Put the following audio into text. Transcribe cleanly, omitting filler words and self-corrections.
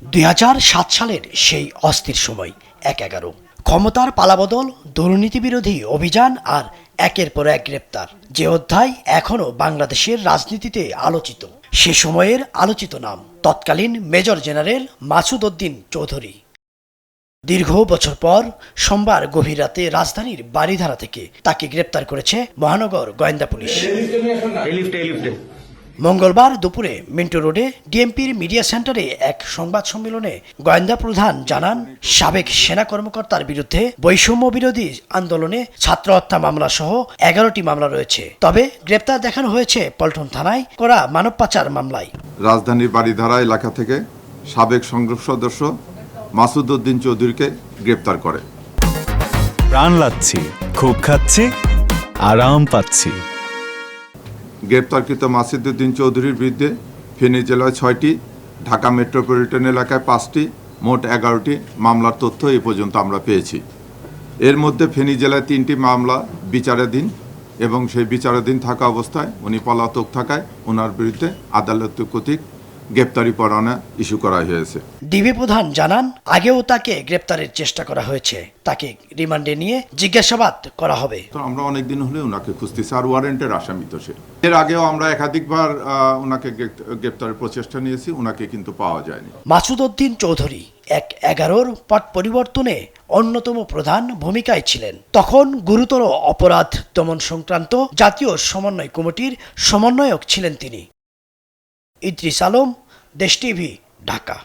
2007 সালের সেই অস্থির সময় 1/11 ক্ষমতার পালাবদল, দুর্নীতি বিরোধী অভিযান আর একের পর এক গ্রেপ্তার, যে অধ্যায় এখনো বাংলাদেশের রাজনীতিতে আলোচিত। সে সময়ের আলোচিত নাম তৎকালীন মেজর জেনারেল মাসুদ উদ্দিন চৌধুরী। দীর্ঘ বছর পর সোমবার গভীর রাতে রাজধানীর বারিধারা থেকে তাকে গ্রেপ্তার করেছে মহানগর গোয়েন্দা পুলিশ। মঙ্গলবার দুপুরে মিন্টো রোডে ডিএমপির মিডিয়া সেন্টারে এক সংবাদ সম্মেলনে গোয়েন্দা প্রধান জানান, সাবেক সেনা কর্মকর্তার বিরুদ্ধে বৈষম্য বিরোধী আন্দোলনে ছাত্র হত্যা মামলা সহ 11টি মামলা রয়েছে। তবে গ্রেপ্তার দেখানো হয়েছে পল্টন থানায় করা মানব পাচার মামলায়। রাজধানীর বারিধারা এলাকা থেকে সাবেক সংসদ সদস্য মাসুদ উদ্দিন চৌধুরীকে গ্রেপ্তার করে। প্রাণ লাগছে, খুব খাচ্ছি, আরাম পাচ্ছি। গ্রেপ্তারকৃত মাসুদ উদ্দিন চৌধুরীর বিরুদ্ধে ফেনী জেলায় 6টি, ঢাকা মেট্রোপলিটন এলাকায় 5টি, মোট 11টি মামলার তথ্য এ পর্যন্ত আমরা পেয়েছি। এর মধ্যে ফেনী জেলায় 3টি মামলা বিচারাধীন এবং সেই বিচারাধীন থাকা অবস্থায় উনি পলাতক থাকায় ওনার বিরুদ্ধে আদালত কর্তৃক গ্রেপ্তারি পরোয়ানা ইস্যু করা হয়েছে। ডিবি প্রধান জানান, আগেও তাকে গ্রেপ্তারের চেষ্টা করা হয়েছে। তাকে রিমান্ডে নিয়ে জিজ্ঞাসাবাদ করা হবে। তো আমরা অনেকদিন হলে ওনাকে খুঁজতেছি, আর ওয়ারেন্টের আসামি তো সে। এর আগেও আমরা একাধিকবার ওনাকে গ্রেপ্তারের প্রচেষ্টা নিয়েছি, ওনাকে কিন্তু পাওয়া যায়নি। মাসুদ উদ্দিন চৌধুরী 1/11 পট পরিবর্তনে অন্যতম প্রধান ভূমিকায় ছিলেন। তখন গুরুতর অপরাধ দমন সংক্রান্ত জাতীয় সমন্বয় কমিটির সমন্বয়ক ছিলেন তিনি। ইদ্রিস আলম, দেশ টিভি, ঢাকা।